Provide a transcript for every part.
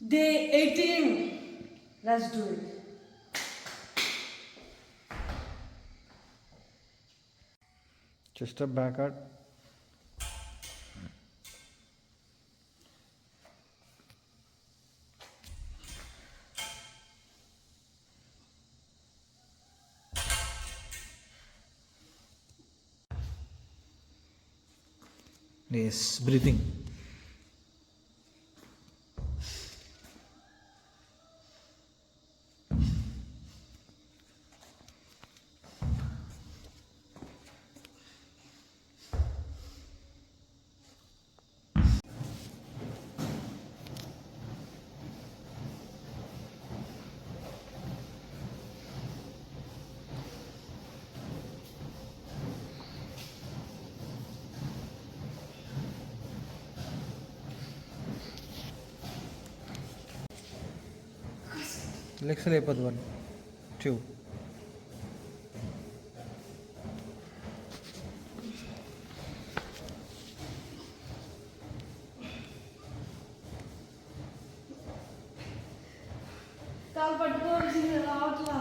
Day 18. Let's do it. Chest up, back out. Yes, breathing. Legs లేపదు 1 2 కాలు పట్టుకోవాల్సింది రావట్లా.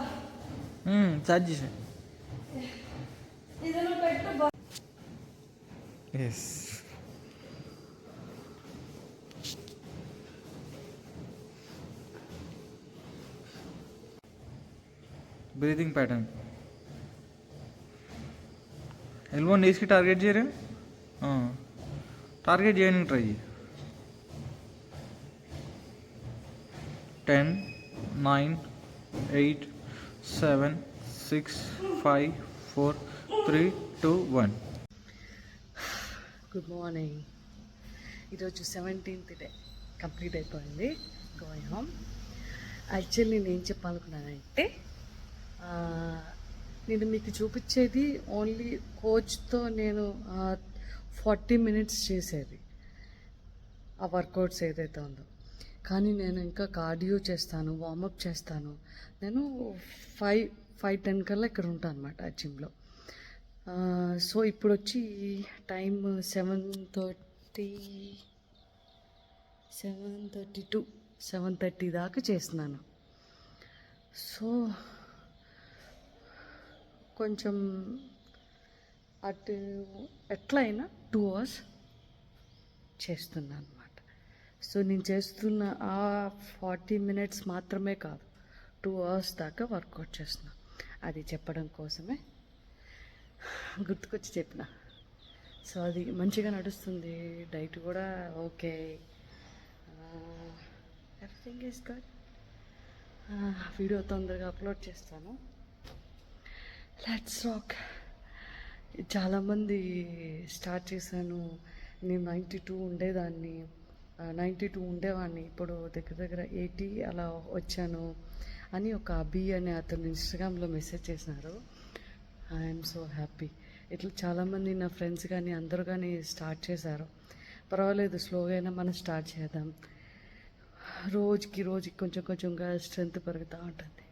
Start చేసా. ఏదైనా పెట్టు. Yes breathing pattern. ఎల్బో నీస్కి టార్గెట్ చేయరా, టార్గెట్ చేయడానికి ట్రై చేయి. 10 9 8 7 6 5 4 3 2 1. Good morning. ఈరోజు 17th డే కంప్లీట్ అయిపోయింది. Going home. యాక్చువల్లీ నేను ఏం చెప్పాలనుకున్నానంటే, నేను మీకు చూపించేది ఓన్లీ కోచ్తో నేను 40 minutes చేసేది ఆ వర్కౌట్స్ ఏదైతే ఉందో. కానీ నేను ఇంకా కార్డియో చేస్తాను, వార్మప్ చేస్తాను. నేను 5:10 కల్లా ఇక్కడ ఉంటాను అనమాట ఆ జిమ్లో. సో ఇప్పుడు వచ్చి టైం 7:30 దాకా చేస్తున్నాను. సో కొంచెం అటు ఎట్లయినా 2 hours చేస్తున్నాను అనమాట. సో నేను చేస్తున్న ఆ 40 minutes మాత్రమే కాదు, 2 hours దాకా వర్కౌట్ చేస్తున్నా. అది చెప్పడం కోసమే గుర్తుకొచ్చి చెప్పిన. సో అది మంచిగా నడుస్తుంది. డైట్ కూడా okay, everything is good. Video తొందరగా అప్లోడ్ చేస్తాను. Let's rock. చాలామంది స్టార్ట్ చేశాను, నేను 92 ఉండేదాన్ని, 92 ఉండేవాడిని, ఇప్పుడు దగ్గర దగ్గర 80 అలా వచ్చాను అని ఒక అభి అనే అతను ఇన్స్టాగ్రామ్లో మెసేజ్ చేసినారు. I'm so happy. ఇట్లా చాలామంది నా ఫ్రెండ్స్ కానీ అందరూ కానీ స్టార్ట్ చేశారు. పర్వాలేదు, స్లోగా అయినా మనం స్టార్ట్ చేద్దాం. రోజుకి కొంచెం కొంచెంగా స్ట్రెంత్ పెరుగుతూ ఉంటుంది.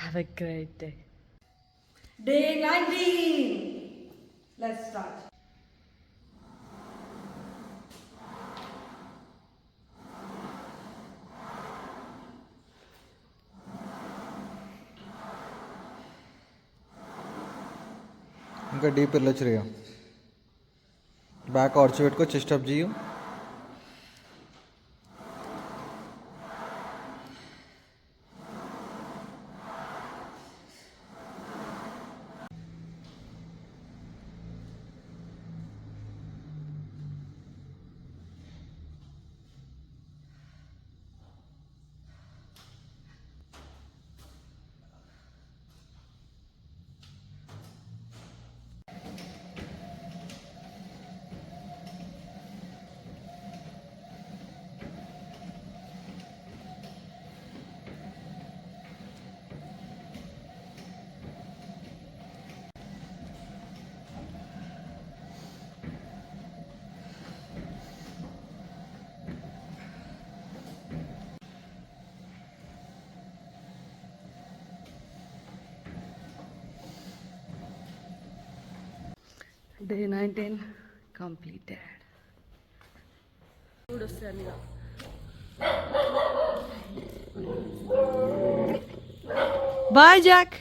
Have a great day. Day 19. Let's start. ఇంకా డీప్ వెళ్ళొచ్చు రియా. బ్యాక్ ఆర్చ్ పెట్టుకో, చెస్ట్ అప్ చేయు. Day 19 completed. Good, bye Jack.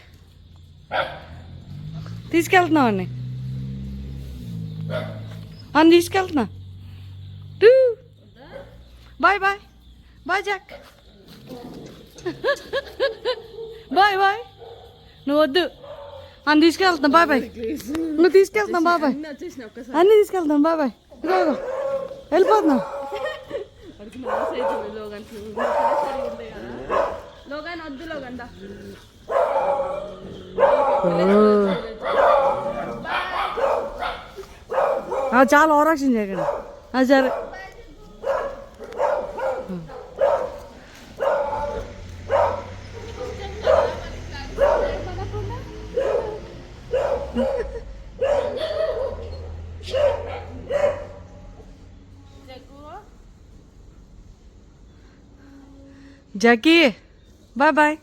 తీసుకెళ్తున్నావు అన్ని అని తీసుకెళ్తున్నా. Bye bye bye Jack. Bye bye. నువ్వు వద్దు అని తీసుకెళ్తున్నా. Bye bye. నువ్వు తీసుకెళ్తున్నా. Bye bye. అన్నీ తీసుకెళ్తాను. Bye bye. ఇదిగో వెళ్ళిపోతున్నా. చాలా ఓవరాక్షన్ చేయకండి. సరే. Jackie, bye bye.